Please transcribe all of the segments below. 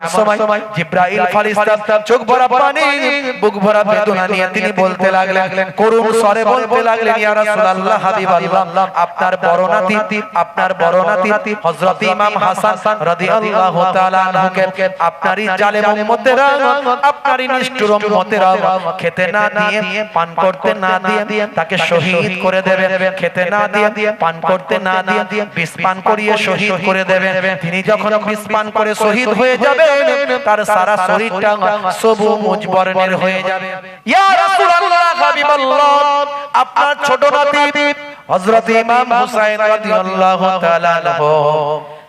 সময় জিবরাইল ফারিস্তা চোখ ভরা পানি বুক ভরা বেদনা নিয়ে তিনি বলতে লাগলেন, করুণ স্বরে বলতে লাগলেন, ইয়া রাসূলুল্লাহ হাবিবাল্লাহ, আপনার বড় নাতি হযরত ইমাম হাসান রাদিয়াল্লাহু তাআলা আনহুকে আপনারই জালেম উম্মতেরা, আপনারই নিষ্ঠুর উম্মতেরা খেতে না দিয়ে, পান করতে না দিয়ে তাকে শহীদ করে দেবে। খেতে না দিয়ে, পান করতে না দিয়ে বিষ পান করিয়ে শহীদ করে দেবে। তিনি যখন বিষ পান করে শহীদ হয়ে যাবে, তার সারা শরীরটা সবুজ বর্ণের হয়ে যাবে। ইয়া রাসূলুল্লাহ হাবিবাল্লাহ, আপনার ছোট নাতি হযরত ইমাম হুসাইন রাদিয়াল্লাহু তাআলা আনহু,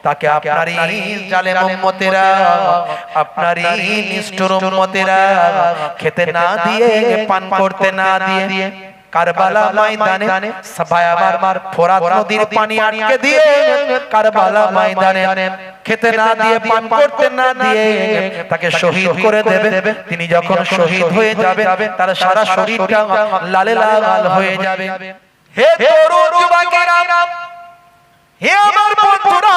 তাকে আপনারই জালেম উম্মতেরা, আপনারই নিষ্ঠুর উম্মতেরা খেতে না দিয়ে, পান করতে না দিয়ে কারবালা ময়দানে ভয়াবহ ফোরাত নদীর পানি আটকে দিয়ে কারবালা ময়দানে খেতে না দিয়ে, পান করতে না দিয়ে তাকে শহীদ করে দেবে। তিনি যখন শহীদ হয়ে যাবে, তার সারা শরীরটা লালে লাল হয়ে যাবে। হে তরুণ যুবকেরা, হে আমার বন্ধুরা,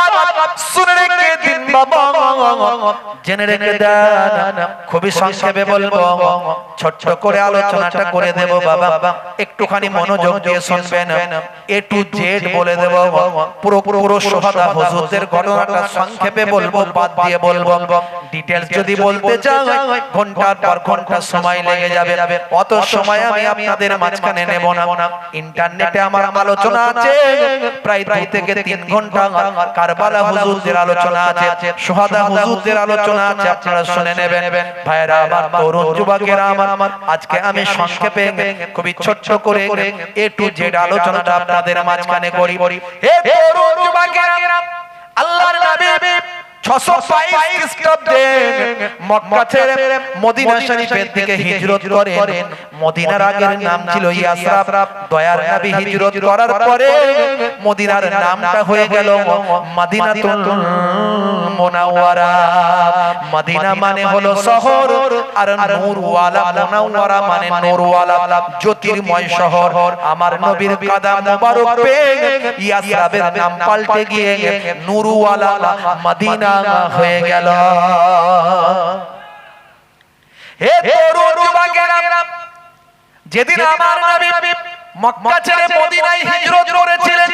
শুনে রেখে দিন বাবা, জেনে রেখে দেন। খুবই সংক্ষেপে বলবো, ছোট্ট করে আলোচনাটা করে দেব বাবা, একটুখানি মনোযোগ দিয়ে শুনবেন। এ টু জেড বলে দেব, পুরো সুহাদা হুজুরদের ঘটনাটা সংক্ষেপে বলবো, বাদ দিয়ে বলবো। ডিটেইলস যদি বলতে চাই ঘন্টার পর ঘন্টা সময় লেগে যাবে, অত সময় আমি আপনাদের মাঝখানে নেব না। ইন্টারনেটে আমার আলোচনা আছে প্রায় 2 থেকে 3 ঘন্টা, কারবালা হুজুরদের আলোচনা আছে, সুহাদা হুজুরদের আলোচনা আছে, আপনারা শুনে নেবেন। ভাইরা আমার, তরুণ যুবকেরা আমার, আজকে আমি সংক্ষেপে খুবই ছোট্ট করে এ টু জেড আলোচনাটা আপনাদের মাঝখানে করি। হে তরুণ যুবকেরা, আল্লাহর নবী 622 খ্রিস্টাব্দে মক্কা ছেড়ে মদিনা শরীফের দিকে হিজরত করেন। মদিনার আগের নাম ছিল ইয়াসরাব। দয়ার নবী হিজরত করার পরে মদিনার নামটা হয়ে গেল মদিনাতুল মুনাওয়ারা। মদিনা মানে হলো শহর, আর নূরওয়ালা, মুনাওয়ারা মানে নূরওয়ালা, জ্যোতির্ময় শহর। আমার নবীর কদম মোবারক পেয়ে ইয়াসরাবের নাম পাল্টে গিয়ে নূরওয়ালা মদিনা হয়ে গেল। হে তরুণ যুবকেরা, যেদিন আমার নবী মক্কা ছেড়ে মদিনায় হিজরত করেছিলেন,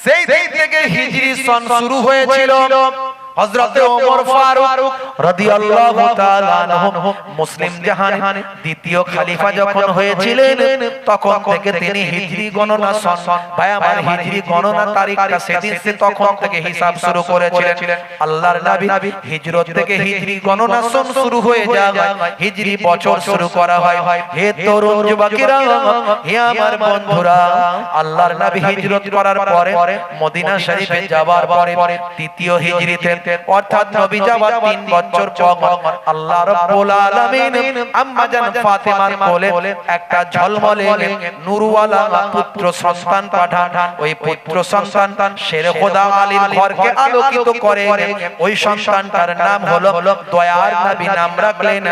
সেই দিন থেকে হিজরি সন শুরু হয়েছিল। হযরত ওমর ফারুক রাদিয়াল্লাহু তাআলা আনহু মুসলিম জাহান দ্বিতীয় খলিফা যখন হয়েছিলেন, তখন থেকে তিনি হিজরি গণনা সন, ভাই আমার হিজরি গণনা তারিখটা সেদিন থেকে তখন থেকে হিসাব শুরু করেছিলেন। আল্লাহর নবী হিজরত থেকে হিজরি গণনা সন শুরু হয়ে যায়, হিজরি বছর শুরু করা হয়। হে তরুণ যুবকেরা, হে আমার বন্ধুরা, আল্লাহর নবী হিজরত করার পরে মদিনা শরীফে যাওয়ার পরে তৃতীয় হিজরিতে, অর্থাৎ নবী যাওয়ার 3 বছর পর আল্লাহ রাব্বুল আলামিন আম্মা জান ফাতেমার কোলে একটা ঝলমলে নূরওয়ালা পুত্র সন্তান পাঠান। ওই পুত্র সন্তান শেরে খোদা আলীর ঘরকে আলোকিত করে। ওই সন্তানটার নাম হলো দয়ার নবী, নাম রাখলেন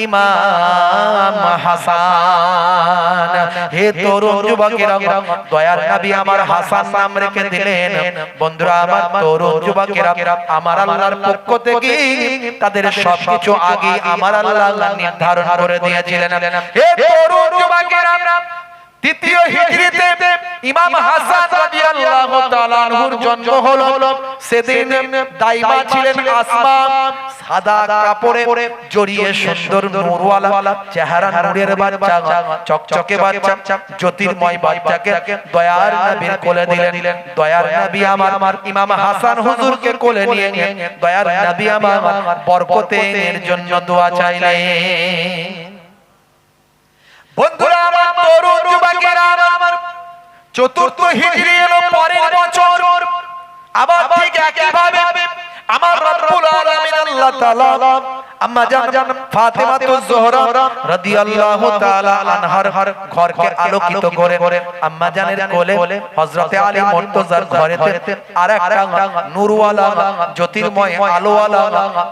ইমাম হাসান। হে তরুণ যুবকেরা, দয়ার নবী আমার হাসান নাম রেখে দিলেন। বন্ধুরা আমার, তরুণ যুবকেরা, আমার আল্লাহর পক্ষ থেকে তাদের সবকিছু আগে আমার আল্লাহ নির্ধারণ করে দিয়েছিলেন। হে তরুণ যুবকেরা, তৃতীয় হিজরিতে ইমাম হাসান রাদিয়াল্লাহু তাআলা আনহুর জন্ম হলো। সেদিন দাইমা ছিলেন আসমা, সাদা কাপড়ে জড়িয়ে সুন্দর নূরওয়ালা চেহারা, নূরের বাচ্চা, চকচকে বাচ্চা, জ্যোতির্ময় বাচ্চাকে দয়ার নবীর কোলে দিলেন। দয়ার নবী আমার ইমাম হাসান হুজুরকে কোলে নিয়ে দয়ার নবী আমার বরকতের জন্য দোয়া চাইলেন। বন্ধুরা আমার, তরুণ যুবকেরা আমার, চতুর্থ হিজরি এলো পরের বছর। আবার ঠিক একইভাবে আমার রব্বুল আলামিন আল্লাহ তাআলা আম্মা জান ফাতেমাতুজ জোহরা রাদিয়াল্লাহু তাআলা আনহার ঘরকে আলোকিত করে আম্মা জানের কোলে হযরতে আলী মুর্তজার ঘরেতে আরেকটা নূরওয়ালা জ্যোতির্ময় আলোওয়ালা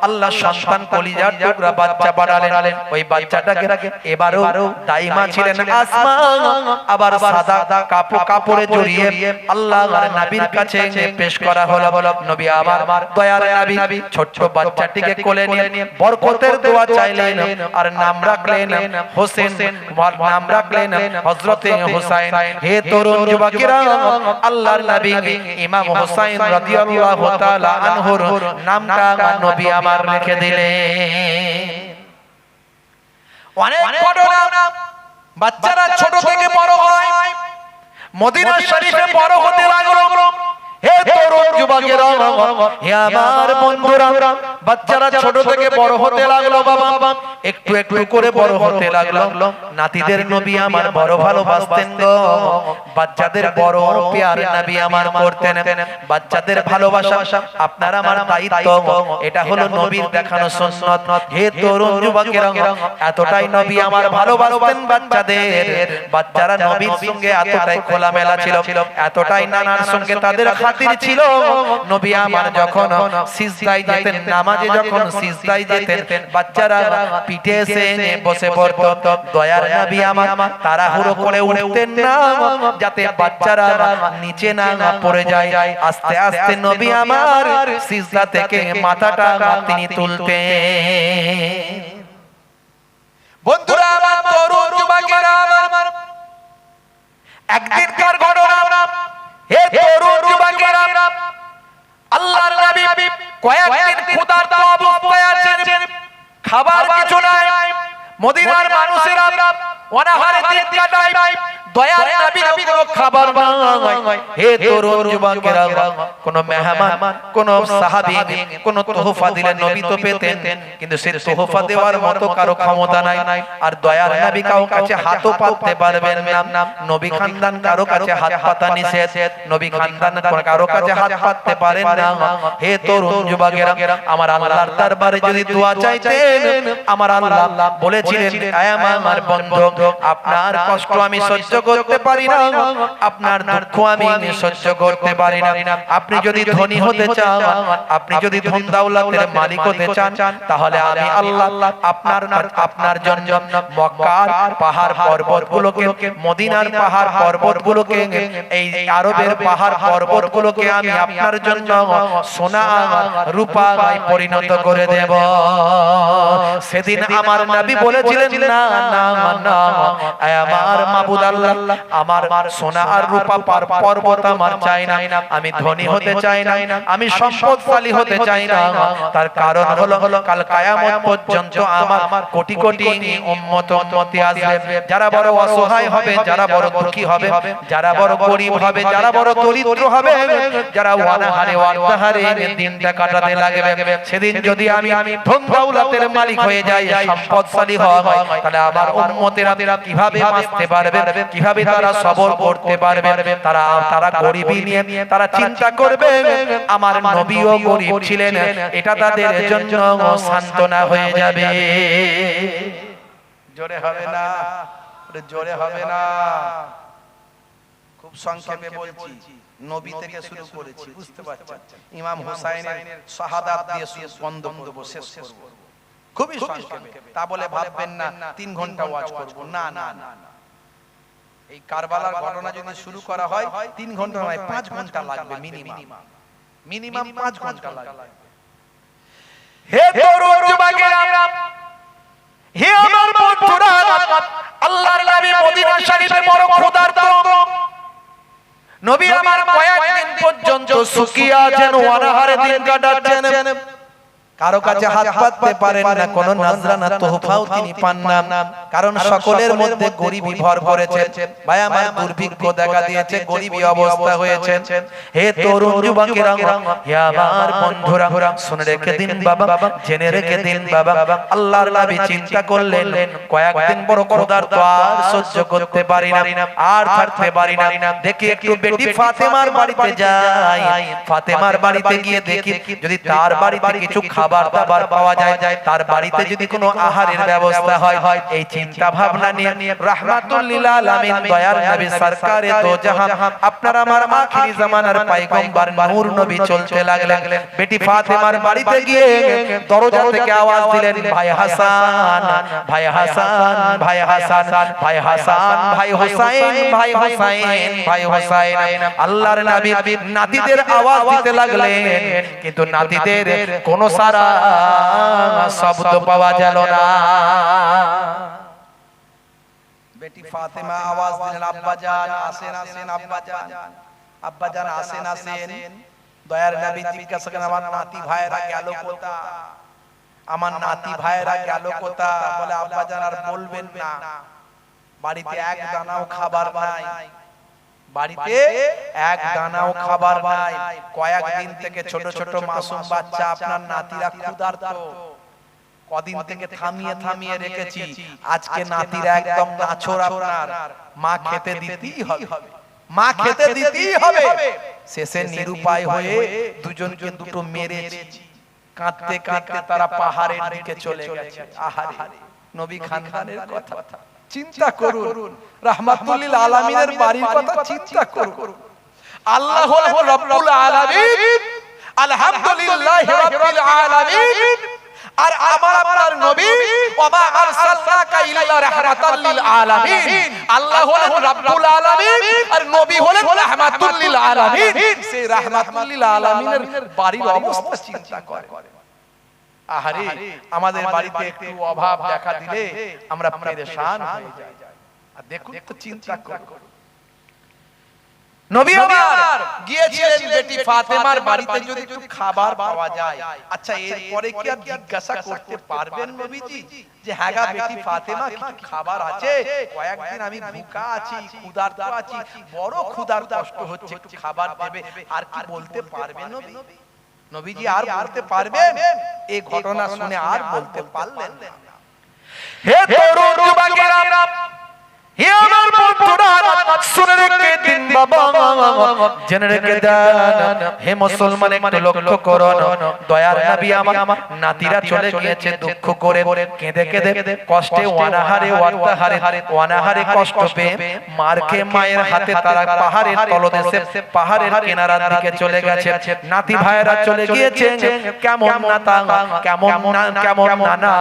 আল্লাহ সন্তান কলিজার টুকরা বাচ্চা বানালেন। ওই বাচ্চাটাকে এবারও দাইমা ছিলেন আসমা, আবার সাদা কাপড়ে জড়িয়ে আল্লাহর নবীর কাছে পেশ করা হলো। নবী আবার দয়ার নবী ছোট্ট বাচ্চাটিকে কোলে নিয়ে বরকতের দোয়া চাইলেন আর নাম রাখলেন হোসেন, নাম রাখলেন হযরতে হুসাইন। হে তরুণ যুবকেরা, আল্লাহর নবী ইমাম হুসাইন রাদিয়াল্লাহু তাআলা আনহুর নামটা নবী আমার রেখে দিলেন। অনেক ঘটনা, বাচ্চারা ছোট থেকে বড় হয়, মদিনা শরীফে বড় হতে লাগলো। হে তরুণ যুবকেরা, হে আমার বন্ধুরা, বাচ্চারা ছোট থেকে বড় হতে লাগলো। বাবা একটু একটু করে বড় হতে লাগলো। নাতিদের নবী আমার বড় ভালোবাসতেন গো, বাচ্চাদের বড় প্যার নবী আমার করতেন। বাচ্চাদের ভালোবাসা আপনার আমার দায়িত্ব, এটা হলো নবীর দেখানো সুন্নাত। হে তরুণ যুবকেরা, এতটাই নবী আমার ভালোবাসতেন বাচ্চাদের, বাচ্চারা নবীর সঙ্গে এতটাই খোলামেলা ছিল, এতটাই নানার সঙ্গে তাদের খাতির ছিল। নবী আমার যখন সিজদায় যেতেন, নামাজে যখন সিজদায় যেতেন, বাচ্চারা পিঠে এসে বসে পড়ত। দয়ার নবী আমার তাড়াহুড়ো করে উঠতেন না, যাতে বাচ্চারা নিচে না পড়ে যায়। আস্তে আস্তে নবী আমার সিজদা থেকে মাথাটা তিনি তুলতেন। বন্ধুরা আমার, তরুণ যুবকেরা আমার, একদিনকার ঘটনা। হে তরুণ যুবকেরা, আল্লাহর নবী কয়েকদিন ক্ষুধার্ত অবস্থায় আছেন, খাবার কিছু নাই। মদিনার মানুষেরা অনাহারে দিন কাটায়, দয়ার নবীর কোনো খাবার নাই। হে তরুণ যুবকেরা, কোন মেহমান, কোন সাহাবী কোন তোহফা দিলে নবী তো পেতেন, কিন্তু সেই তোহফা দেওয়ার মতো কারো ক্ষমতা নাই। আর দয়ার নবী কারো কাছে হাতও পাততে পারবেন না। নবী খানদান কারো কাছে হাত পাতা নিষেধ, নবী খানদান কারো কাছে হাত পাততে পারেন না। হে তরুণ যুবকেরা, আমার আল্লাহর দরবারে যদি দোয়া চাইতেন, আমার আল্লাহ বলেছিলেন, হে আমার বন্ধু, আপনার কষ্ট আমি সহ্য করতে পারি না, আপনার দুঃখ আমি সহ্য করতে পারি না। আপনি যদি ধনী হতে চান, আপনি যদি ধন দৌলতের মালিক হতে চান, তাহলে আমি আল্লাহ আপনার জন্য মক্কার পাহাড় পর্বতগুলোকে, মদিনার পাহাড় পর্বতগুলোকে, এই আরবের পাহাড় পর্বতগুলোকে আমি আপনার জন্য সোনা রূপায় পরিণত করে দেব। সেদিন আমার নবী বলেছিলেন, না না না, আমার মাবুদ আল্লাহ, আমার সোনা আর রূপা পর্বত আমার চাই না, আমি ধনী হতে চাই না, আমি সম্পদশালী হতে চাই না। তার কারণ হলো কাল কিয়ামত পর্যন্ত আমার কোটি কোটি উম্মত উম্মতি আসবে, যারা বড় অসহায় হবে, যারা বড় দুঃখী হবে, যারা বড় গরীব হবে, যারা বড় দরিদ্র হবে, যারা অনাহারে অনাহারে দিনটা কাটাতে লাগবে। সেদিন যদি আমি ধন দৌলতের মালিক হয়ে যাই, সম্পদশালী হওয়া হয়, তাহলে আমার উম্মতেরা কিভাবে বাঁচতে পারবে, কিভাবে তারা সবর করতে পারবে? তারা গরিবী নিয়ে তারা চিন্তা করবে। আমার নবীও গরিব ছিলেন, এটা তাদের জন্য সান্ত্বনা হয়ে যাবে। জোরে হবে না, জোরে হবে না। খুব সংক্ষেপে বলছি, নবী থেকে শুরু করেছি, বুঝতে পারছেন? ইমাম হুসাইনের শাহাদাত দিয়ে বন্ধ করব, শেষ করব খুবই সংক্ষেপে। তা বলে ভাববেন না 3 ঘন্টা ওয়াজ করব, না না না। এই কারবালার ঘটনা যদি শুরু করা হয় 3 ঘন্টা নয়, 5 ঘন্টা লাগবে মিনিমাম 5 ঘন্টা লাগবে। হে তরুণ যুবকেরা, হে আমার বন্ধুরা, আল্লাহর নবী মদিনা শরীফে বড় ক্ষুধার্ত। নবী আমার কয়েকদিন পর্যন্ত শুকিয়ে আছেন, অনাহারে দিন কাটাচ্ছেন। কারো কাছে হাত পাততে পারেন না, কোন নাজরানা তোহফাও তিনি পান না, কারণ সকলের মধ্যে গরিবী ভর করেছে। ভাই আমার দুর্ভিক্ষ দেখা দিয়েছে, গরিবী অবস্থা হয়েছে। হে তরুণ যুবকেরা, হে আমার বন্ধুরা, শুনে রেখে দিন বাবা, জেনে রেখে দিন বাবা, আল্লাহর নবী চিন্তা করলেন, কয়েকদিন বড় ক্ষুধার্ত, আর সহ্য করতে পারি না, আর থাকতে পারি না। দেখি একটু বেটি ফাতেমার বাড়িতে যাই, ফাতেমার বাড়িতে গিয়ে দেখি যদি তার বাড়িতে কিছু খাবার খাবার দাবার পাওয়া যায়, তার বাড়িতে যদি কোনো আহারের ব্যবস্থা হয়, এই চিন্তা ভাবনা নিয়ে রাহমাতুল লিল আলামিন দয়ার নবী সরকারে দো জাহান আপনার আমার আখিরি জামানার পয়গম্বর নূর নবী চলতে লাগলেন। বেটি ফাতেমার বাড়িতে গিয়ে দরজা থেকে আওয়াজ দিলেন, ভাই হাসান, ভাই হাসান, ভাই হাসান, ভাই হাসান, ভাই হুসাইন, ভাই হুসাইন, ভাই হুসাইন। আল্লাহর নবী নাতিদের আওয়াজ দিতে লাগলেন, কিন্তু নাতিদের কোনো সারা শব্দ পাওয়া গেল না। বেটি ফাতেমা আওয়াজ দিলেন, আব্বা জান আসেন, আসেন আব্বা জান, আব্বা জান আসেন, আসেন। দয়ার নবী জিজ্ঞাসা করেন, আমার নাতি ভাইরা গেল কোথায়? আমার নাতি ভাইরা গেল কোথায়? বলে, আব্বা জান আর বলবেন না, বাড়িতে এক দানাও খাবার নাই, বাড়িতে এক দানাও খাবার নাই। কয়েকদিন থেকে ছোট ছোট মাসুম বাচ্চা আপনার নাতিরা ক্ষুধার্ত, কদিন থেকে থামিয়ে থামিয়ে রেখেছি, আজকে নাতিরা একদম নাছোড়, আপনার মা খেতে দিতেই হবে, মা খেতে দিতেই হবে। শেষে নিরুপায় হয়ে দুজনকে দুটো মেরেছি। কাঁদতে কাঁদতে তারা পাহাড়ের দিকে চলে গেছে। আহারে নবী খানদানের কথা চিন্তা করুন, রাহমাতুল লিল আলামিনের বাড়ির কথা চিন্তা করুন। আল্লাহ হলেন রব্বুল আলামিন, আলহামদুলিল্লাহি রাব্বিল আলামিন। আর আমার আপনার নবী, ওয়া আরসালনাকা ইল্লা রাহমাতাল লিল আলামিন। আল্লাহ হলেন রব্বুল আলামিন আর নবী হলেন রাহমাতুল লিল আলামিন। সেই রাহমাতুল লিল আলামিনের বাড়ির অবস্থা চিন্তা করেন। আহারে আমাদের বাড়িতে একটু অভাব দেখা দিলে আমরা পেরেশান হয়ে যাই। আর দেখুন তো, চিন্তা করুন, নবী আমার গিয়েছিলেন বেটি ফাতেমার বাড়িতে যদি একটু খাবার পাওয়া যায়। আচ্ছা, এরপরে কি আর জিজ্ঞাসা করতে পারবেন নবীজি যে হ্যাঁ গা বেটি ফাতেমা কিছু খাবার আছে? কয়েকদিন আমি ভুকা আছি, ক্ষুধার্ত আছি, বড় ক্ষুধার কষ্ট হচ্ছে, একটু খাবার দেবে, আর কি বলতে পারবেন নবী? নবীজি আর বলতে পারবেন? এই ঘটনা শুনে আর বলতে পারলেন না। হে তরুণ যুবকেরা, হে আমার বন্ধুরা, শুনে রেখে দিন বাবা, জেনে রেখে দেন। হে মুসলমান, একটু লক্ষ্য করুন, দয়ার নবী আমার নাতিরা চলে গিয়েছে দুঃখ করে, কেঁদে কেঁদে কষ্টে অনাহারে অনাহারে কষ্ট পেয়ে মার খেয়ে মায়ের হাতে তারা পাহাড়ের তলদেশে, পাহাড়ের কিনারার দিকে চলে গেছে। নাতি ভাইরা চলে গিয়েছে। কেমন নাতা, কেমন নানা,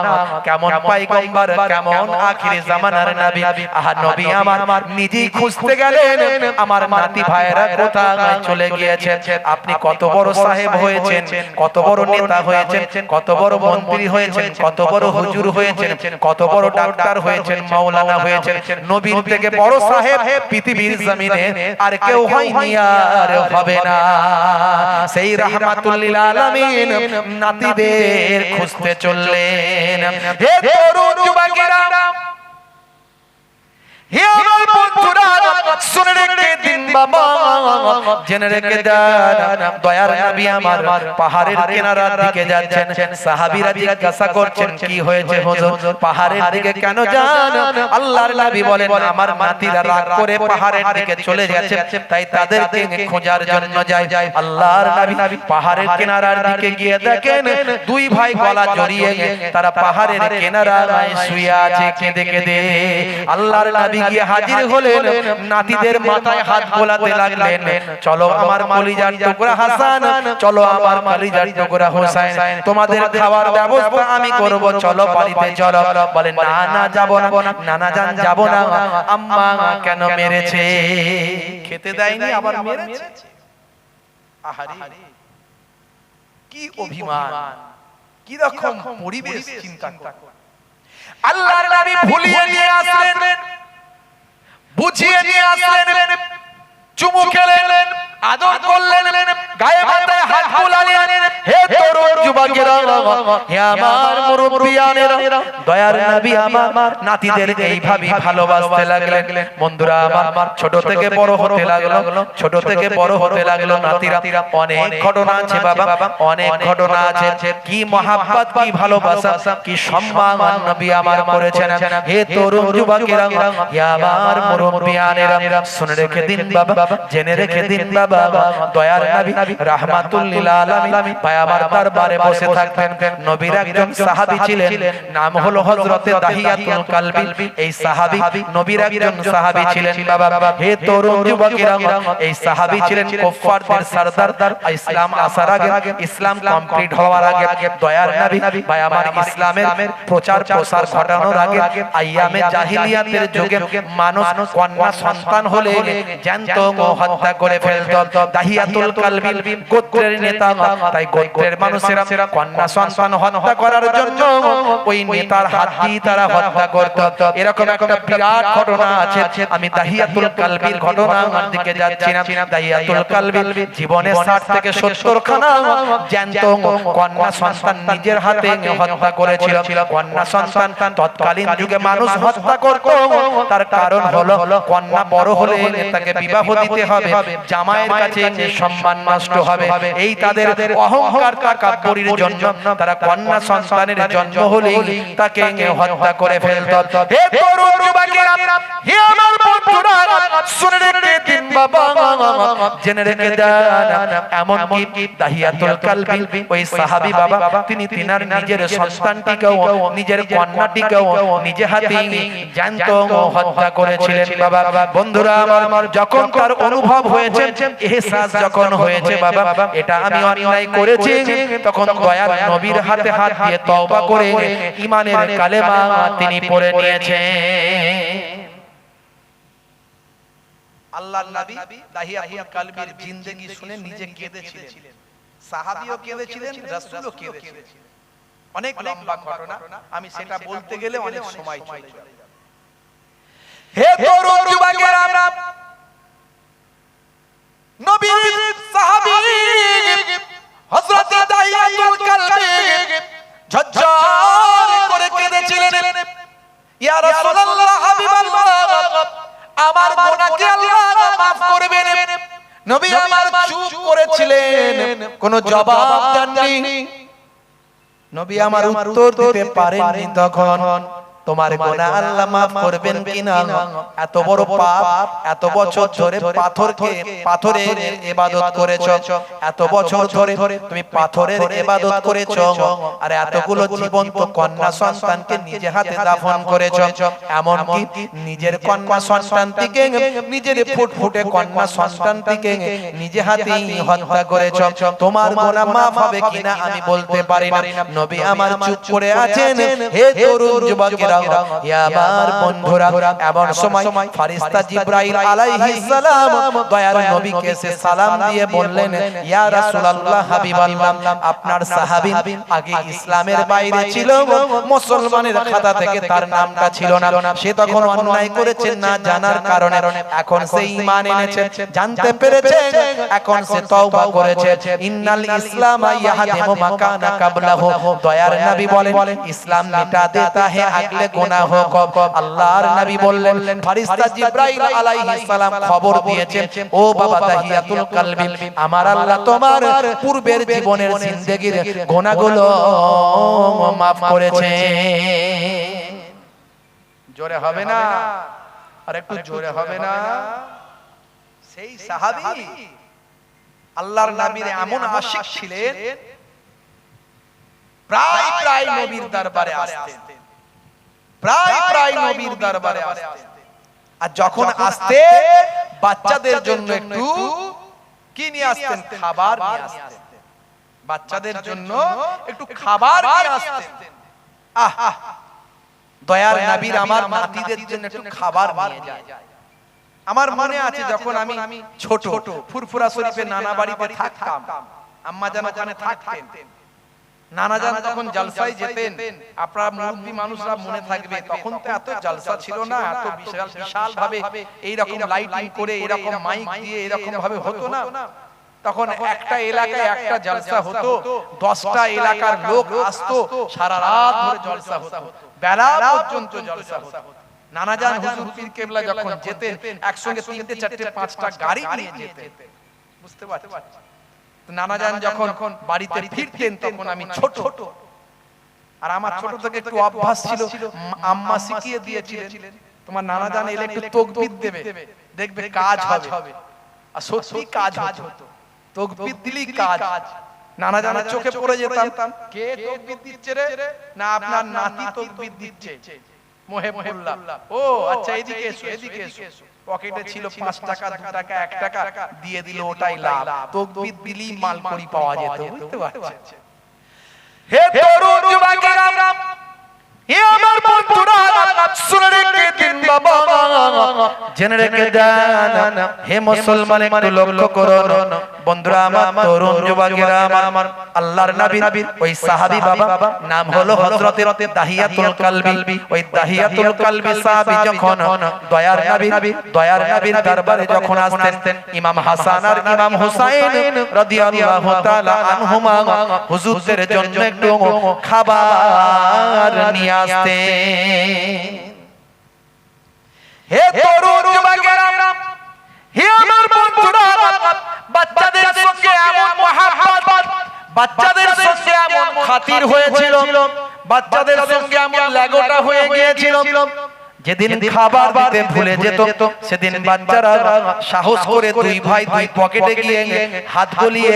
কেমন পয়গম্বর, কেমন আখিরি জামানার নবী। আহা নবী আমার নিজেই খুঁজতে গেলেন আমার নাতি ভাইরা কোথায় চলে গিয়েছে। আপনি কত বড় সাহেব হয়েছেন, কত বড় নেতা হয়েছেন, কত বড় মন্ত্রী হয়েছেন, কত বড় হুজুর হয়েছেন, কত বড় ডাক্তার হয়েছেন, মাওলানা হয়েছেন, নবীর থেকে বড় সাহেব পৃথিবীর জমিনে আর কেউ হয়নি, আর হবে না। সেই রাহমাতুল লিল আলামিন নাতিদের খুঁজতে চললেন। হে তরুণ যুবকেরা, হে আমার বন্ধুরা, শুনে রেখে দিন বাবা, জেনে রেখে দেন। দয়ার নবী আমার পাহাড়ের কিনারার দিকে যাচ্ছেন। সাহাবীরা জিজ্ঞাসা করছেন, কি হয়েছে হুজুর, পাহাড়ের দিকে কেন যান? আল্লাহর নবী বলেন, আমার নাতিরা রাগ করে পাহাড়ের দিকে চলে গেছে, তাই তাদেরকে খোঁজার জন্য যাই। আল্লাহর নবী পাহাড়ের কিনারার দিকে গিয়ে দেখেন দুই ভাই গলা জড়িয়ে তারা পাহাড়ের কিনারায় শুয়ে আছে কেঁদে কেঁদে। আল্লাহর নবী গিয়ে হাজির হলেন, নাতিদের মাথায় হাত বোলাতে লাগলেন, চলো আমার কলিজার টুকরা হাসান, চলো আমার কলিজার টুকরা হোসেন, তোমাদের খাওয়ার ব্যবস্থা আমি করব, চলো বাড়িতে চলো। বলেন, না না যাব না, নানা জান যাব না, আম্মা কেন মেরেছে? খেতে দেয়নি, আবার মেরেছে। আহারে কি অভিমান, কি রকম পরিবেশ, চিন্তা করুন। আল্লাহর নবী ভুলিয়ে নিয়ে আসলেন, বুঝিয়ে নিয়ে আসলেন, চুমু খেলেন, আদর করলেন, গায়ে মাথায় হাত বুলালেন। হে তরুণ যুবকেরা, হে আমার মুরব্বিয়ানেরা, দয়ার নবী আমার নাতিদের এইভাবে ভালোবাসতে লাগলেন। বন্ধুরা আমার ছোট থেকে বড় হতে লাগলো, ছোট থেকে বড় হতে লাগলো নাতিরা। অনেক ঘটনা আছে বাবা, অনেক ঘটনা আছে। কি মহাব্বত, কি ভালোবাসা, কি সম্মান নবী আমার করেছেন। হে তরুণ যুবকেরা, হে আমার মুরব্বিয়ানেরা, শুনে রেখে দিন বাবা, জেনে রেখে দিন বাবা, বাবা দয়ার নবী রাহমাতুল লিল আলামিন পায়াবার দরবারে বসে থাকতেন নবীর একজন সাহাবী ছিলেন নাম হলো হযরতে দাহিয়াতুল কালবি এই সাহাবী নবীর একজন সাহাবী ছিলেন বাবা হে তরুণ যুবকেরা এই সাহাবী ছিলেন কুফফারদের সরদার ইসলাম আসার আগে ইসলাম কমপ্লিট হওয়ার আগে দয়ার নবী ভাই আমার ইসলামের প্রচার প্রসার ঘটানোর আগে আইয়ামে জাহিলিয়াতের যুগে মানুষ কন্যা সন্তান হলে জ্যান্ত হত্যা করে ফেলত দাহিয়াতুল কালবি গোত্রের নেতা তাই গোত্রের মানুষেরা কন্যা সন্তান হত্যা করার জন্য ওই নেতার হাত দিয়ে তারা হত্যা করত এরকম একটা বিরাট ঘটনা আছে আমি দাহিয়াতুল কালবির ঘটনার দিকে যাচ্ছি না দাহিয়াতুল কালবি জীবনে 60 থেকে 70 খানা জ্যান্ত কন্যা সন্তান নিজের হাতে হত্যা করেছিল কন্যা সন্তান তৎকালীন যুগে মানুষ হত্যা করত তার কারণ হলো কন্যা বড় হলে তাকে বিবাহ দিতে হবে জামাইয়ের কাছে সম্মান নষ্ট হবে এই তাদের অহংকার তাকাব্বুরির জন্য তারা কন্যা সন্তানের জন্ম হলেই তাকে হত্যা করে ফেলত হে তরুণ যুবকেরা হে আমার বন্ধুরা শুনে রেখে দিন বাবা জেনে রেখে দেন এমন কি দাহিয়াতুল কালবি ওই সাহাবী বাবা তিনি তিনার নিজের সন্তানটিকেও নিজের কন্যাটিকেও নিজে হাতে জ্যান্ত হত্যা করেছিলেন বাবা বন্ধুরা আমার যখন তার অনুভব হয়েছে ইহসাস যখন হয়েছে বাবা এটা আমি অন্যায় করেছি তখন দয়ার নবীর হাতে হাত দিয়ে তওবা করে ঈমানের কালেমা তিনি পড়ে নিয়েছেন আল্লাহর নবী দাহিয়াতুল কালবির জিন্দেগি শুনে নিজে কেঁদেছিলেন সাহাবীও কেঁদেছিলেন রাসূলও কেঁদেছিলেন অনেক লম্বা ঘটনা আমি সেটা বলতে গেলে অনেক সময় চলে যাবে হে তরুণ যুবকেরা নবীর সাহাবী হযরত দাহিয়াতুল কালবি ঝরঝর করে কেঁদেছিলেন ইয়া রাসূলুল্লাহ হাবিবাল্লাহ আমার গুনাহকে আল্লাহ maaf করবেন নবী আমার চুপ করেছিলেন কোনো জবাব দেননি নবী আমার উত্তর দিতে পারেননি তখন তোমার গুনাহ আল্লাহ maaf করবেন কিনা এত বড় পাপ এত বছর ধরে পাথরের ইবাদত করেছো এত বছর ধরে তুমি পাথরের ইবাদত করেছো আর এতগুলো জীবন্ত কন্যা সন্তানকে নিজে হাতে দাফন করেছো এমন কি নিজের কন্যা সন্তানটিকে নিজের ফুটফুটে কন্যা সন্তানটিকে নিজে হাতে হত্যা করেছো তোমার গুনাহ maaf হবে কিনা আমি বলতে পারি না নবী আমার চুপ করে আছেন হে তরুণ যুবকেরা ইয়া আমার বন্ধুরা এমন সময় ফেরেশতা জিবরাইল আলাইহিস সালাম দয়ার নবীকে এসে সালাম দিয়ে বললেন ইয়া রাসূলুল্লাহ হাবিবাল্লাহ আপনার সাহাবী আগে ইসলামের বাইরে ছিল মুসলমানের খাতা থেকে তার নামটা ছিল না সে তখন অন্যায় করেছে না জানার কারণে এখন সে ঈমান এনেছে জানতে পেরেছে এখন সে তওবা করেছে ইন্নাল ইসলাম ইয়াহদিমু মা কানা কাবলাহু দয়ার নবী বলেন ইসলাম মিটা দেতা হে আগলে গুনাহ কো আল্লাহর নবী বললেন ফেরেশতা জিবরাইল আলাইহিস সালাম খবর দিয়েছে ও বাবা দাহিয়াতুল কালবি আমার আল্লাহ তোমার পূর্বের জীবনের জিন্দেগীর গুনাহগুলো maaf করেছে জোরে হবে না আর একটু জোরে হবে না সেই সাহাবী আল্লাহর নবীর এমন আশিক ছিলেন প্রায় নবীর দরবারে আসতেন প্রায় নবীর দরবারে আসতেন আর যখন আসতে বাচ্চাদের জন্য একটু কি নিয়ে আসতেন খাবার নিয়ে আসতেন বাচ্চাদের জন্য একটু খাবার নিয়ে আসতেন দয়ার নবীর আমার নাতিদের জন্য একটু খাবার নিয়ে যায় আমার মনে আছে যখন আমি ছোট ফুরফুরা শরীফে নানা বাড়িতে থাকতাম আম্মা জান ওখানে থাকতেন নানা জান যখন জলসায় যেতেন আপনারা মুরব্বি মানুষরা মনে থাকবে তখন তো এত জলসা ছিল না এত বিশাল ভাবে এই রকম লাইটিং করে এরকম মাইক দিয়ে এরকম ভাবে হতো না তখন একটা এলাকায় একটা জলসা হতো 10টা এলাকার লোক আসতো সারা রাত ধরে জলসা হতো বেলা পর্যন্ত জলসা হতো নানা জান হুজুর পীর কেবলা যখন যেতেন একসঙ্গে 3টে 4টে 5টা গাড়ি নিয়ে যেতেন বুঝতে পারছেন নানা জান যখন বাড়িতে ফিরতেন তখন আমি ছোট আর আমার ছোট থেকে একটু অভ্যাস ছিল আম্মা শিখিয়ে দিয়েছিলেন তোমার নানা জান এলে একটু তাকবীর দেবে দেখবে কাজ হবে আর সত্যি কাজ হতো, তাকবীর দিলেই কাজ। নানা জানের চোখে পড়ে যেতাম, কে তাকবীর দিচ্ছে রে? না আপনার নাতি তাকবীর দিচ্ছে। মোহে বললাম, ও আচ্ছা এদিকে এসো, এদিকে এসো। পকেটে ছিল 5 টাকা, 2 টাকা, 1 টাকা, দিয়ে দিল, ওটাই লাভ। তাকবীর দিলেই মালকড়ি পাওয়া যেত, বুঝতে পারছেন? হে তরুণ যুবকেরা, হে আমার বন্ধুরা, শুনে রেখে দিন বাবা, জেনে রেখে দেন। হে মুসলমান, একটু লক্ষ্য করুন বন্ধুরা, আমার তরুণ যুবকেরা, আমার আল্লাহর নবী ওই সাহাবী বাবা, নাম হলো হযরতে দাহিয়াতুল কালবি। ওই দাহিয়াতুল কালবি সাহাবী যখন দয়ার নবীর দরবারে যখন আসতেন, ইমাম হাসান আর ইমাম হুসাইন রাদিয়াল্লাহু তাআলা আনহুমা হুজুরদের জন্য একটু খাবার নিয়ে আসতেন। হে তরুণ যুবকেরা, হে আমার বন্ধুরা, বাচ্চাদের সঙ্গে এমন মহব্বত, বাচ্চাদের সঙ্গে এমন খাতির হয়েছিল, বাচ্চাদের সঙ্গে এমন লাগোটা হয়ে গিয়েছিল, যেদিন খাবার দিতে ভুলে যেত সেদিন বাচ্চারা সাহস করে দুই ভাই দুই পকেটে গিয়ে হাত গলিয়ে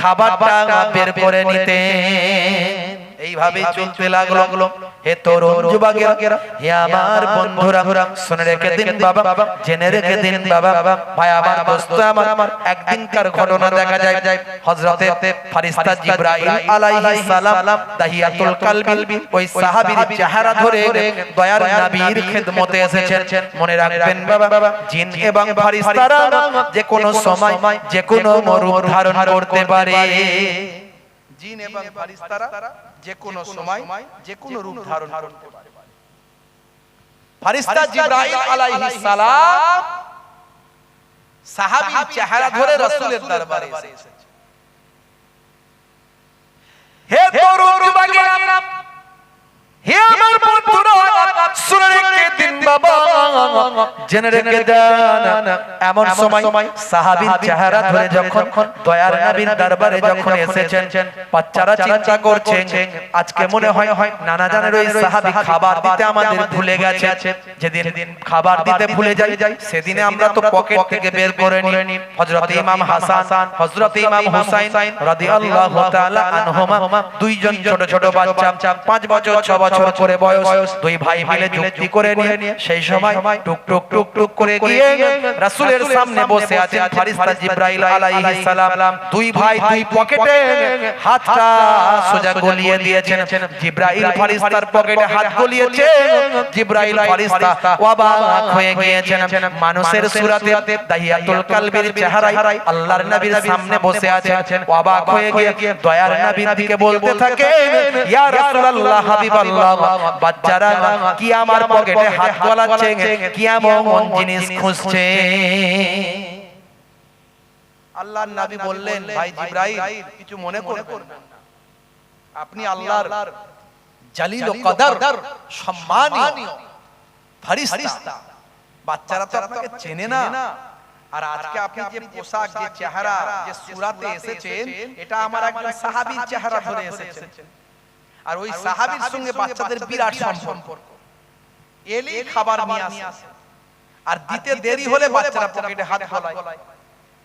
খাবারটা বের করে নিতেন। এইভাবে চলতে লাগলো। হে তরুণ যুবকেরা, হে আমার বন্ধুরা, শুনে রেখে দিন বাবা, জেনে রেখে দিন বাবা, ভাই আমার দোস্ত আমার, একদিনকার ঘটনা দেখা যায়, হযরতে ফেরেশতা জিবরাইল আলাইহিস সালাম দাহিয়াতুল কালবি ওই সাহাবীর চেহারা ধরে দয়ার নবীর খিদমতে এসেছেন। মনে রাখবেন বাবা, জিন এবং ফেরেশতারা যে কোনো সময় যে কোনো রূপ ধারণ করতে পারে। জিন এবং ফেরেশতারা যে কোনো সময় যে কোনো রূপ ধারণ করতে পারে। ফেরেশতা জিবরাইল আলাইহিস সালাম সাহাবীর চেহারা ধরে রাসূলের দরবারে এসেছে। হে তরুণ যুবকেরা, হে আমার বন্ধুরা, শুনে রেখে দিন বাবা, জেনে রেখে দেন। এমন সময় সাহাবীর চেহারা ধরে যখন দয়ার নবীর দরবারে যখন এসেছেন, বাচ্চারা চিন্তা করছে আজকে মনে হয় নানা জানের ওই সাহাবী খাবার দিতে আমাদের ভুলে গেছে। যেদিন খাবার দিতে ভুলে যাই সেদিনে আমরা তো পকেট থেকে বের করে নিই হযরত ইমাম হাসান, হযরত ইমাম হুসাইন রাদিয়াল্লাহু তাআলা আনহুমা, দুইজন ছোট ছোট বাচ্চা, 5 বছর 6 বছর করে বয়স, দুই ভাই মিলে যুক্তি করে নিয়ে সেই সময় টুক টুক টুক টুক করে গিয়ে রাসূলের সামনে বসে আছেন ফেরেশতা জিবরাইল আলাইহিস সালাম। দুই ভাই দুই পকেটে হাতটা সোজা গলিয়ে দিয়েছেন। জিবরাইল ফেরেশতার পকেটে হাত গলিয়েছে। জিবরাইল ফেরেশতা অবাক হয়ে গিয়েছেন। মানুষের সূরাতে দাহিয়াতুল কালবির চেহারায় আল্লাহর নবীর সামনে বসে আছেন। অবাক হয়ে গিয়ে দয়ার নবীর দিকে বলতে থাকেন, ইয়া রাসূলুল্লাহ, হাবিবাল্লাহ, বাচ্চারা কি আমার পকেটে হাত গলাচ্ছে, কি এমন জিনিস খুঁজছে? আল্লাহর নবী বললেন, ভাই জিবরাইল, কিছু মনে করবেন না, আপনি আল্লাহর জালিল ও কদর সম্মানীয় ফেরেশতা, বাচ্চারা তো আপনাকে চেনে না। আর আজকে আপনি যে পোশাক, যে চেহারা, যে সূরাতে এসেছেন, এটা আমার একজন সাহাবীর চেহারা ধরে এসেছেন। আর ওই সাহাবীর সঙ্গে বাচ্চাদের বিরাট সম্পর্ক। এলেই খাবার নিয়ে আসে, আর দিতে দেরি হলে বাচ্চারা পকেটে হাত গলায়।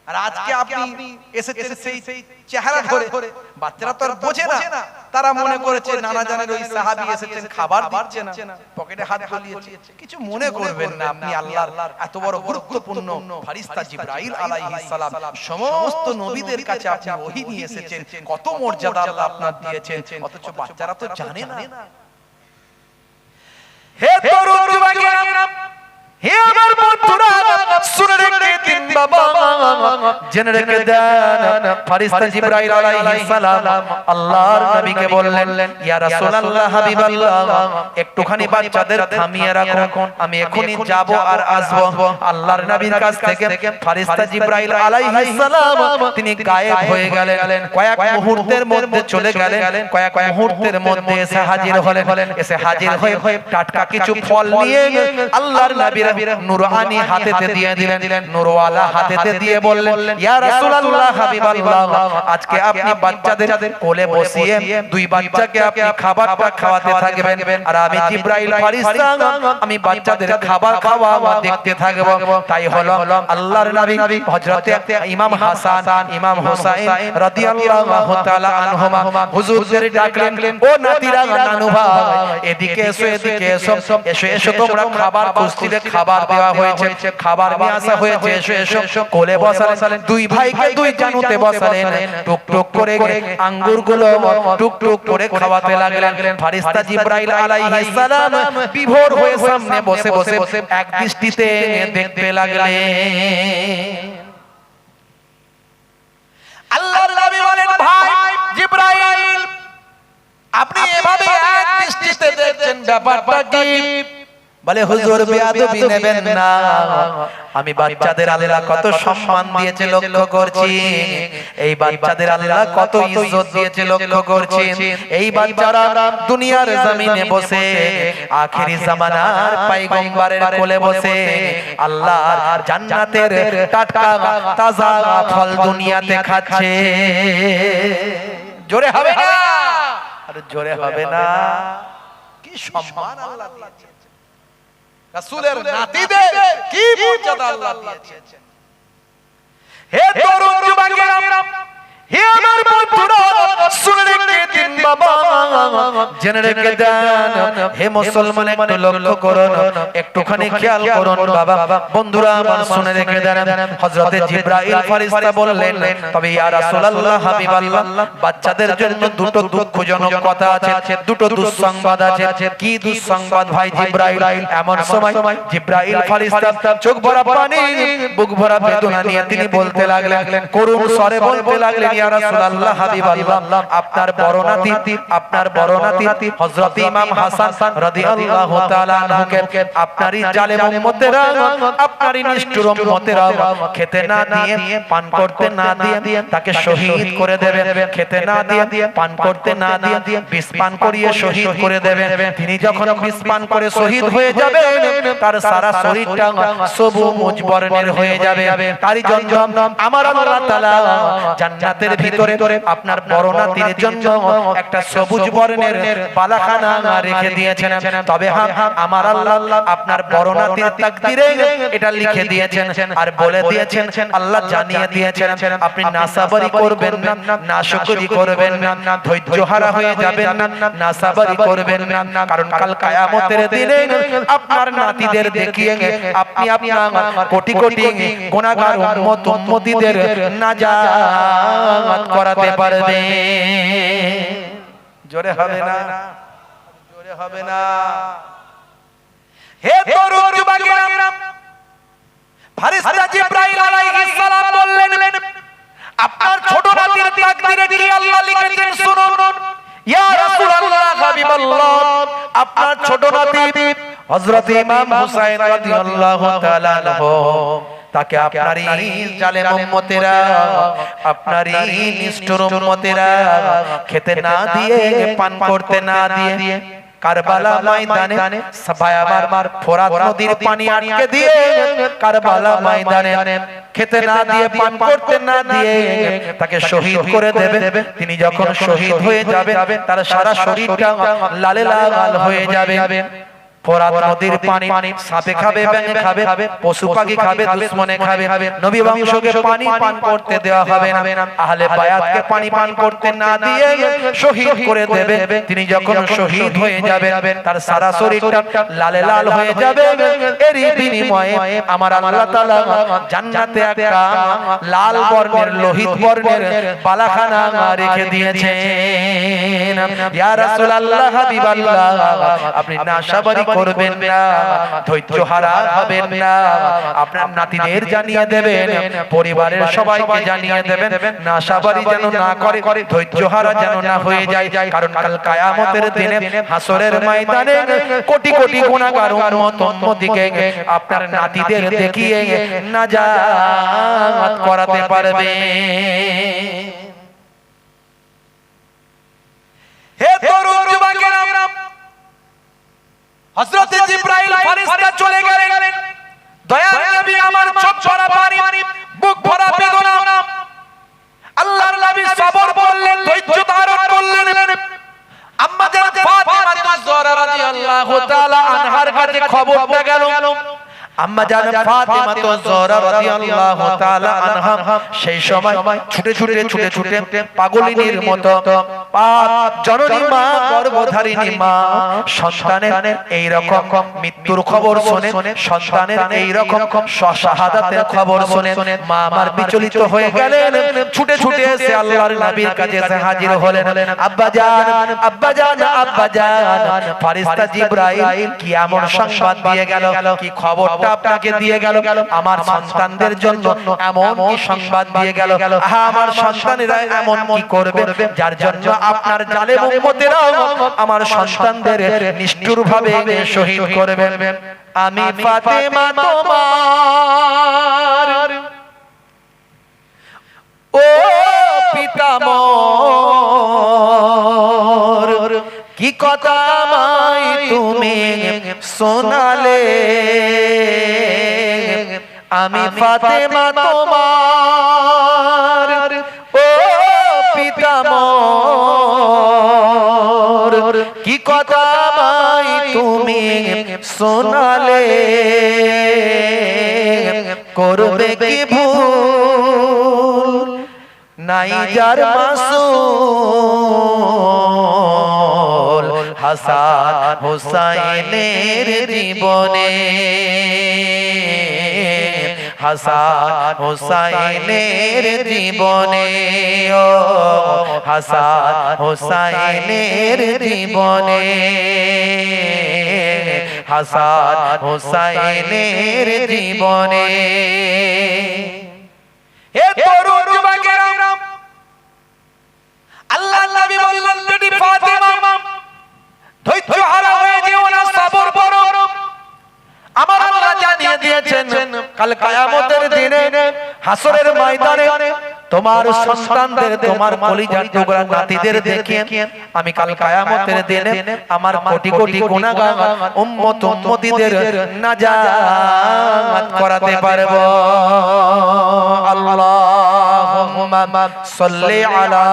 আর আজকে আপনি এসেছেন সেই চেহারা ধরে, বাচ্চারা তো আর বোঝে না, তারা মনে করেছে নানা জানের ওই সাহাবী এসেছেন, খাবার দিচ্ছে না, পকেটে হাত গলিয়েছে। কিছু মনে করবেন না, আপনি আল্লাহর এত বড় গুরুত্বপূর্ণ ফেরেশতা জিবরাইল আলাইহিস সালাম, সমস্ত নবীদের কাছে আপনি ওহী নিয়ে এসেছেন। কত মর্যাদা আল্লাহ আপনার দিয়েছেন, অথচ বাচ্চারা তো জানে না। হে তরুণ যুবকেরা, হে আমার বন্ধুরা, শুনে রেখে দিন বাবা, জেনে রেখে দেন। ফেরেশতা জিবরাইল আলাইহিস সালাম আল্লাহর নবীকে বললেন, ইয়া রাসূলুল্লাহ, হাবিবাল্লাহ, একটুখানি বাচ্চাদের থামিয়ে রাখুন, আমি এখনি যাব আর আসব। আল্লাহর নবীর কাছ থেকে ফেরেশতা জিবরাইল আলাইহিস সালাম তিনি গায়েব হয়ে গেলেন। কয়েক মুহূর্তের মধ্যে চলে গেলেন, কয়েক মুহূর্তের মধ্যে এসে হাজির হলেন। এসে হাজির হয়ে টাটকা কিছু ফল নিয়ে আল্লাহর নবীর নুরানি হাতেতে দিয়ে দিলেন। নুরওয়ালা হাতেতে দিয়ে বললেন, ইয়া রাসূলুল্লাহ হাবিবাল্লাহ, আজকে আপনি বাচ্চাদের কোলে বসিয়ে দুই বাচ্চাকে আপনি খাবারটা খাওয়াতে থাকবেন, আর আমি জিবরাইল ফেরেশতা আমি বাচ্চাদের খাবার খাওয়াবো, দেখতে থাকবো। তাই হলো আল্লাহর নবী হযরতে ইমাম হাসান ইমাম হুসাইন রাদিয়াল্লাহু তাআলা আনহুমা হুজুরদের ডাকলেন, ও নাতিরা নানু ভাই, এদিকে এসো, এদিকে এসো, এসো এসো, তোমরা খাবার খুঁজছিলে, খাবার দেওয়া হয়েছে, খাবার নিয়ে আসা হয়েছে, এসো এসো। কোলে বসালেন, দুই ভাইকে দুই জানুতে বসালেন, টুক টুক করে আঙ্গুরগুলো টুক টুক করে খাওয়াতে লাগলেন। ফেরেশতা জিবরাইল আলাইহিস সালাম বিভোর হয়ে সামনে বসে বসে এক দৃষ্টিতে দেখতে লাগলেন। আল্লাহর নবী বলেন, ভাই জিবরাইল, আপনি এভাবে এক দৃষ্টিতে দেখছেন, ব্যাপারটা কি? বলে, হুজুর বেয়াদবি নেবেন না, আমি বাচ্চাদের আল্লাহ কত সম্মান দিয়েছে লক্ষ্য করছি, এই বাচ্চাদের আল্লাহ কত ইজ্জত দিয়েছে লক্ষ্য করছি। এই বাচ্চারা দুনিয়ার জমিনে বসে আখেরি জামানার পয়গম্বরের কোলে বসে আল্লাহর জান্নাতের টাটকা তাজা ফল দুনিয়াতে খাচ্ছে। জোরে হবে না? আরে জোরে হবে না? কি সম্মান আল্লাহ দিয়েছে, রাসূলের নাতিদের কি মর্যাদা আল্লাহ দিয়েছেন। হে তরুণ যুবকেরা, হে আমার বন্ধুরা, শুনে রেখে দিন বাবা, জেনে রেখে দেন। হে মুসলমান, একটু লক্ষ্য করুন, একটুখানি খেয়াল করুন বাবা বন্ধুরা আমার, শুনে রেখে দেন। হযরতে জিবরাইল ফেরেশতা বললেন, তবে ইয়া রাসূলুল্লাহ হাবিবাল্লাহ, বাচ্চাদের জন্য দুটো দুঃখজনক কথা আছে, দুটো দুঃসংবাদ আছে। কি দুঃসংবাদ ভাই জিবরাইল? এমন সময় জিবরাইল ফেরেশতা চোখ ভরা পানি, বুক ভরা বেদনা নিয়ে তিনি বলতে লাগলেন, করুণ স্বরে বলতে লাগলেন, ইয়া রাসূলুল্লাহ হাবিবাল্লাহ, আপনার বড় নাতি হযরত ইমাম হাসান রাদিয়াল্লাহু তাআলা আনহুকে আপনারই জালেম উম্মতেরা, আপনারই নিষ্ঠুর উম্মতেরা খেতে না দিয়ে, পান করতে না দিয়ে তাকে শহীদ করে দেবে। খেতে না দিয়ে, পান করতে না দিয়ে বিষ পান করিয়ে শহীদ করে দেবে। তিনি যখন বিষ পান করে শহীদ হয়ে যাবে, তার সারা শরীরটা সবুজ বর্ণের হয়ে যাবে। তারই জন্য আমার আল্লাহ তাআলা জান্নাতের ভিতরে আপনার বড় নাতির জন্য একটা সবুজ বর্ণের বালাখানা রেখে দিয়েছেন। তবে হ্যাঁ, আমার আল্লাহ আপনার বড় নাতির তাকদীরে এটা লিখে দিয়েছেন আর বলে দিয়েছেন, আল্লাহ জানিয়ে দিয়েছেন, আপনি নাসাবারি করবেন না, নাশুকরি করবেন না, ধৈর্য হারা হয়ে যাবেন না, নাসাবারি করবেন না। কারণ কাল কিয়ামতের দিনে আপনার নাতিদের দেখিয়ে আপনি আপনার কোটি কোটি গুনাহগার উম্মতিদের নাজাত করাতে পারবেন। জোরে হবে না? জোরে হবে না? হে তরুণ যুবকেরা, ফেরেশতা জিবরাইল আলাইহিস সালাম বললেন, আপনার ছোট নাতির তাকদীরে কি আল্লাহ লিখেছেন শুনুন। ইয়া রাসূলুল্লাহ হাবিবাল্লাহ, আপনার ছোট নাতি হযরত ইমাম হুসাইন রাদিয়াল্লাহু তাআলা আনহু, তাকে আপনারই জালেম উম্মতেরা, আপনারই নিষ্ঠুর উম্মতেরা খেতে না দিয়ে, পান করতে না দিয়ে কারবালা ময়দানে সাফায়াবার ফোরাত নদীর পানি আটকে দিয়ে কারবালা ময়দানে খেতে না দিয়ে, পান করতে না দিয়ে তাকে শহীদ করে দেবে। তিনি যখন শহীদ হয়ে যাবে, তার সারা শরীরটা লালে লাল হয়ে যাবে। ফোরাত নদীর পানি সাপে খাবে, ব্যাঙে খাবে, পশু পাখি খাবে, দুশমনে খাবে, নবী বংশকে পানি পান করতে দেওয়া হবে না। আহলে বায়াতকে পানি পান করতে না দিয়ে শহীদ করে দেবে। তিনি যখন শহীদ হয়ে যাবে, তার সারা শরীরটা লালে লাল হয়ে যাবে। এরই বিনিময়ে আমার আল্লাহ তাআলা জান্নাতে একটা লাল বর্ণের, লোহিত বর্ণের বালাখানা রেখে দিয়েছেন। ইয়া রাসূলুল্লাহ হাবিবাল্লাহ, আপনি নাশাবারি করবেন না, ধৈর্য হারা হবেন না, আপনার নাতিদের জানিয়ে দেবেন, পরিবারের সবাইকে জানিয়ে দেবেন, নাশাবারি যেন না করে, ধৈর্য হারা যেন না হয়ে যায়। কারণ কাল কিয়ামতের দিনে হাসরের ময়দানে কোটি কোটি গুনাহগার উম্মতকে আপনার নাতিদের দেখিয়ে নাজাত করাতে পারবে। হে তরুণ যুবকেরা, হযরত জিবরাইল ফেরেশতা চলে গেলেন। দয়ার নবী আমার চোখ ভরা পানি, বুক ভরা বেদনা। আল্লাহর নবী সবর করলেন, ধৈর্য ধারণ করলেন। আম্মা জান ফাতিমা তুজ-জোহরা রাদিয়াল্লাহু তাআলা আনহার কাছে খবরটা গেল। আম্মা জান ফাতিমা তুজ-জোহরা রাদিয়াল্লাহু তাআলা আনহা সেই সময় ছুটে ছুটে পাগলিনীর মতো জননী মা, গর্ভধারিণী মা সন্তানের এই রকম মৃত্যুর খবর শুনে, সন্তানের এই রকম শাহাদাতের খবর শুনে মা আমার বিচলিত হয়ে গেলেন। ছুটে এসে আল্লাহর নবীর কাছে এসে হাজির হলেন। আব্বা জান, আব্বা জান, আব্বা জান, ফেরেশতা জিবরাইল কি এমন সংবাদ দিয়ে গেল, কি খবরটা আপনাকে দিয়ে গেল? আমার সন্তানদের জন্য এমন কি সংবাদ দিয়ে গেল? আমার সন্তানেরা এমন কি করবে যার জন্য আপনার জালেম উম্মতেরা আমার সন্তানদের নিষ্ঠুরভাবে শহীদ করবে? আমি ফাতেমা তোমার ও পিতামহ, কি কথা আমায় তুমি শোনালে? আমি ফাতেমা তোমার ও পিতামহ, কি কথা আমায় তুমি শোনালে? করবে কি ভুল নাই যার মাসুল হাসান হুসাইনের জীবনে, হাসান হুসাইনের জীবনে, ও হাসান হুসাইনের জীবনে, হাসান হুসাইনের জীবনে। হে তরুণ যুবকেরা, আল্লাহর নবী বললেন, বেটি ফাতেমা ধৈর্য হারা হয়ে যেও না, সবর করো। আমার আল্লাহ জানিয়ে দিয়েছেন কাল কিয়ামতের দিনে হাসরের ময়দানে তোমার সন্তানদের, তোমার কলিজার টুকরা নাতিদের দেখে আমি কাল কিয়ামতের দিনে আমার কোটি কোটি গুনাহগার উম্মত উম্মতীদের নাজাত করাতে পারব। আল্লাহুম্মা সাল্লি আলা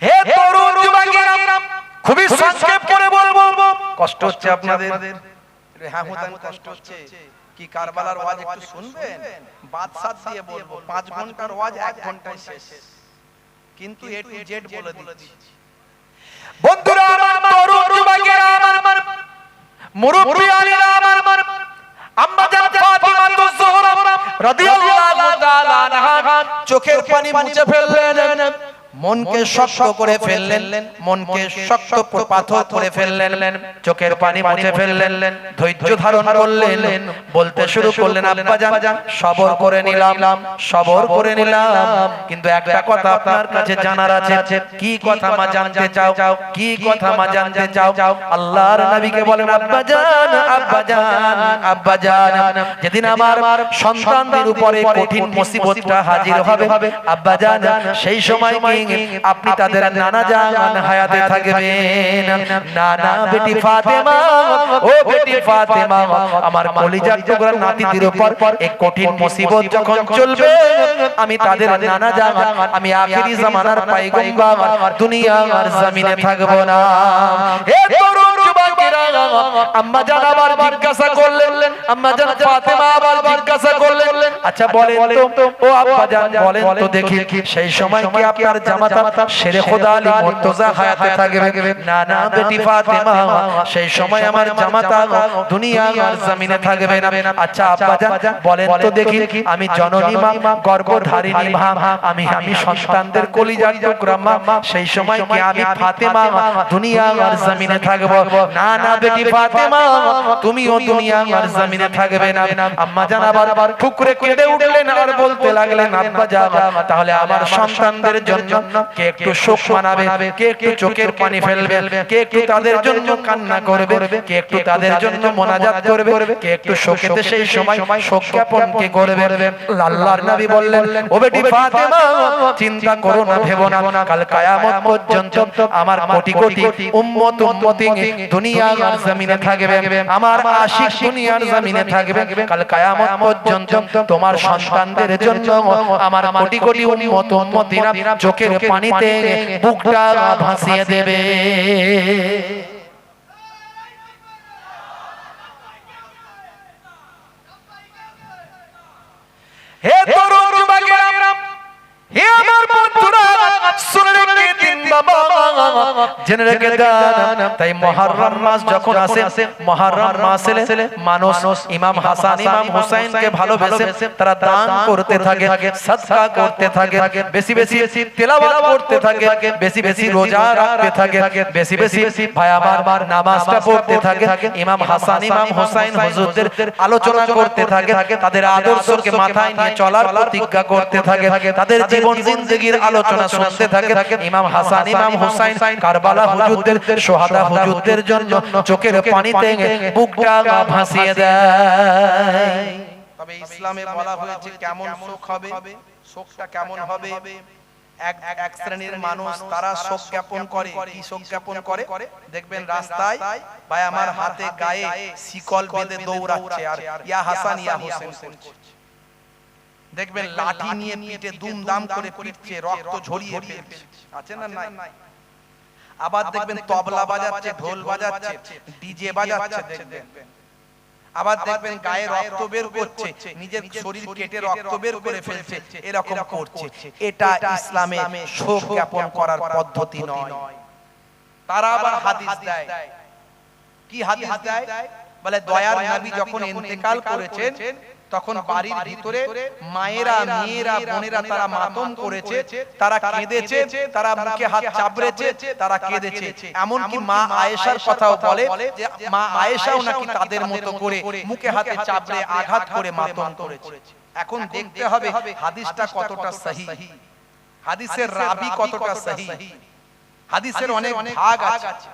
হে তরুণ যুবকেরা, খুবই সংক্ষেপ করে বলবো। কষ্ট হচ্ছে আপনাদের? হ্যাঁ হুদান কষ্ট হচ্ছে কি? কারবালার ওয়াজ একটু শুনবেন? বাদশাহ দিয়ে বলবো 5 ঘন্টার ওয়াজ 1 ঘন্টায় শেষ, কিন্তু এ টু জেড বলে দিচ্ছি। বন্ধুরা আমার, তরুণ যুবকেরা আমার, মুরব্বিয়ানেরা আমার, আম্মা জান ফাতিমা তুজ-জোহরা রাদিয়াল্লাহু তাআলা আনহা চোখের পানি মুছে ফেললেন, মনকে শক্ত করে ফেললেন, মনকে শক্ত পাথর করে ফেললেন, চোখের পানি মুছে ফেললেন, ধৈর্য ধারণ করলেন, বলতে শুরু করলেন, আব্বা জান সবর করে নিলাম, সবর করে নিলাম, কিন্তু একটা কথা আপনার কাছে জানার আছে। কি কথা মা জানতে চাও? কি কথা মা জানতে চাও? আল্লাহর নবীকে বলেন, আব্বা জান, আব্বা জান, আব্বা জান, যেদিন আমার সন্তানদের উপরে কঠিন মুসিবতটা হাজির হবে আব্বা জান, সেই সময় আপনি তাদের নানা জান হায়াতে থাকবেন। নানা বেটি ফাতেমা, ও বেটি ফাতেমা, আমার কলিজার টুকরা নাতিদের উপর এক কঠিন মুসিবত যখন চলবে, আমি তাদের নানা জান, আমি আখেরি জামানার পয়গম্বর দুনিয়ার জমিনে থাকব না। হে তরুণ যুবকেরা, আম্মা জান আবার জিজ্ঞাসা করলেন, আম্মা জান ফাতেমা আবার জিজ্ঞাসা করলেন, আচ্ছা বলেন তো ও আব্বা জান, বলেন তো দেখি সেই সময় কি আপনার জামাতা শেরে খোদা আলী মুর্তজা হায়াতে থাকবে? না না বেটি ফাতেমা, সেই সময় আমার জামাতা দুনিয়ার জমিনে থাকবে না। আচ্ছা আব্বা জান বলেন তো দেখি, আমি জননী মা, গর্ভধারিণী মা, আমি সন্তানদের কলিজার টুকরা মা, সেই সময় কি আমি ফাতেমা দুনিয়ার জমিনে থাকব? না না বেটি ফাতেমা, ফাতেমা তুমিও দুনিয়া আর জমিনে থাকবে না। আম্মা জান আবার ঠুকরে কেঁদে উঠলেন আর বলতে লাগলেন, আব্বা জান তাহলে আমার সন্তানদের জন্য কে একটু শোক মানাবে, কে একটু চোখের পানি ফেলবে, কে একটু তাদের জন্য কান্না করবে, কে একটু তাদের জন্য মোনাজাত করবে, কে একটু শোকেতে সেই সময় শোক জ্ঞাপন কে করবে। আল্লাহর নবী বললেন, ও বেটি ফাতেমা চিন্তা করো না, ভেবো না, কাল কিয়ামত পর্যন্ত আমার কোটি কোটি উম্মত উম্মতি দুনিয়া আর জমিনে থাকবে, আমার আশিক দুনিয়ার জমিনে থাকবে। কাল কিয়ামত পর্যন্ত তোমার সন্তানদের জন্য আমার কোটি কোটি উম্মত উম্মতিরা চোখের পানিতে বুকটা ভাসিয়ে দেবে। হে তরুণ যুবকেরা, হে আমার বন্ধুরা, শুনে রেখে দিন বাবা, জেনে রেখে দেন। তাই মুহররম মাস যখন আসে, মুহররম মাসে মানুষ ইমাম হাসান ইমাম হুসাইনকে ভালোবেসে তারা দান করতে থাকে, সাদকা করতে থাকে, বেশি বেশি তেলাওয়াত করতে থাকে, বেশি বেশি রোজা রাখতে থাকে, বেশি বেশি ভাই আমার নামাজটা পড়তে থাকে, ইমাম হাসান ইমাম হুসাইন হুজুরদের আলোচনা করতে থাকে, তাদের আদর্শকে মাথায় নিয়ে চলার প্রতিজ্ঞা করতে থাকে, তাদের জীবন জিন্দেগির আলোচনা শুনতে থাকে। ইমাম হাসান ইমাম হুসাইন কারবালা হুজুরদের শোহাদা হুজুরদের জন্য চোখের পানিতে বুকটা ভাসিয়ে দেয়। তবে ইসলামে বলা হয়েছে কেমন শোক হবে, শোকটা কেমন হবে। এক শ্রেণীর মানুষ তারা শোক জ্ঞাপন করে, কি শোক জ্ঞাপন করে দেখবেন রাস্তায় ভাই আমার হাতে গায়ে শিকল বেঁধে দৌড়াচ্ছে আর ইয়া হাসান ইয়া হুসেন করছে, দেখবেন লাঠি নিয়ে পিঠে দুমদাম করে পিটছে, রক্ত ঝরিয়ে ফেলছে, আছে না নাই? আবার দেখবেন তবলা বাজাচ্ছে, ঢোল বাজাচ্ছে, ডিজে বাজাচ্ছে, দেখবেন আবার দেখবেন গায়ে রক্ত বের করছে, নিজের শরীর কেটে রক্ত বের করে ফেলছে, এরকম করছে। এটা ইসলামে শোক জ্ঞাপন করার পদ্ধতি নয়। তারা আবার হাদিস দেয়, কি হাদিস দেয়? বলে দয়ার নবী যখন ইন্তেকাল করেছেন তখন বাড়ির ভিতরে মায়েরা মেয়েরা বোনেরা তারা মাতম করেছে, তারা কেঁদেছে, তারা মুখে হাত চাপড়েছে, তারা কেঁদেছে। এমনকি মা আয়েশার কথাও বলে যে মা আয়েশাও নাকি তাদের মতো করে মুখে হাতে চাপড়ে আঘাত করে মাতম করেছে। এখন দেখতে হবে হাদিসটা কতটা সহিহ, হাদিসের রাবি কতটা সহিহ, হাদিসের অনেক ভাগ আছে,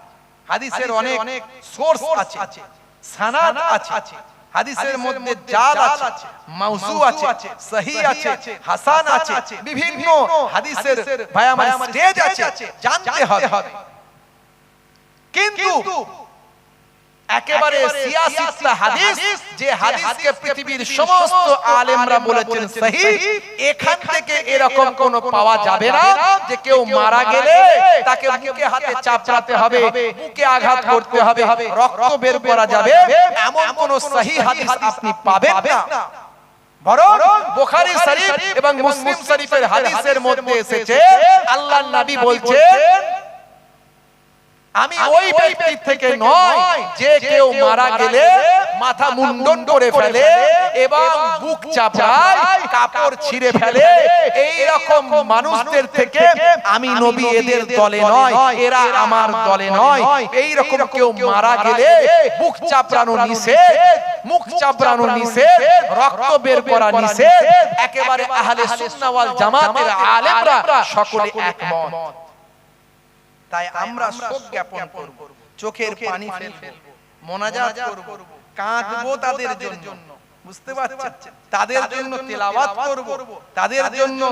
হাদিসের অনেক সোর্স আছে, সানাদ আছে, হাদিসের মধ্যে জাল আছে, মাউজু আছে, সহিহ আছে, হাসান আছে, বিভিন্ন হাদিসের ভাই আমার স্টেজ আছে, জানতে হবে। কিন্তু একেবারে সিয়াসিতা হাদিস, যে হাদিসকে পৃথিবীর সমস্ত আলেমরা বলেছেন সহিহ, এখান থেকে এরকম কোনো পাওয়া যাবে না যে কেউ মারা গেলে তাকে মুখে হাতে চাপড়াতে হবে, বুকে আঘাত করতে হবে, রক্ত বের করা যাবে, এমন কোন সহিহ হাদিস আপনি পাবেন না। বরং বুখারী শরীফ এবং মুসলিম শরীফের হাদিসের মধ্যে এসেছে আল্লাহর নবী বলছেন, আমি ওই ব্যক্তি থেকে নয় যে কেউ মারা গেলে মাথা মুন্ডন করে ফেলে এবং বুক চাপড়ায়, কাপড় ছিঁড়ে ফেলে, এই রকম মানুষদের থেকে আমি নবী এদের দলে নয়, এরা আমার দলে নয়। এই রকম কেউ মারা গেলে বুক চাপড়ানো নিষেধ, মুখ চাপড়ানো নিষেধ, রক্ত বের করা নিষেধ। একেবারে আহলে সুন্নাহ ওয়াল জামাতের আলেমরা সকলে একমত। তাই আমরা শোক জ্ঞাপন করব, চোখের পানি ফেলবো, মোনাজাত করব, কাঁদবো তাদের জন্য, বুঝতে পারছেন? তাদের জন্য তেলাওয়াত করব, তাদের জন্য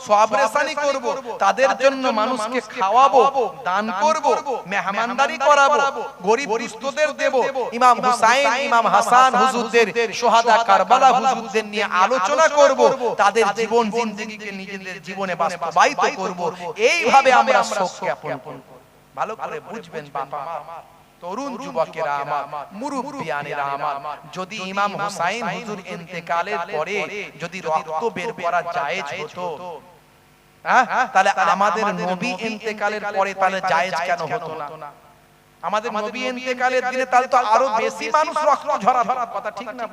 সওয়াব-রেসানি করব, তাদের জন্য মানুষকে খাওয়াবো, দান করব, মেহমানদারি করাবো, গরিব দুস্থদের দেব। ইমাম হুসাইন ইমাম হাসান হুজুরদের শোহাদা কারবালা হুজুরদের নিয়ে আলোচনা করব, তাদের জীবন জিন্দেগিকে নিজেদের জীবনে বাস্তবায়িত করব। এইভাবে আমরা শোক জ্ঞাপন করব। ভালো করে বুঝবেন বাবা আমার, তরুণ যুবকেরা আমার, মুরব্বিয়ানেরা আমার, যদি ইমাম হুসাইন হুজুর ইন্তেকালের পরে যদি রক্ত বের করা জায়েজ হতো, তাহলে আমাদের নবী ইন্তেকালের পরে তাহলে জায়েজ কেন হতো না? আমাদের নবী ইন্তেকালের দিনে তাহলে তো আরো বেশি মানুষ রক্ত ঝরাবার কথা, ঠিক না?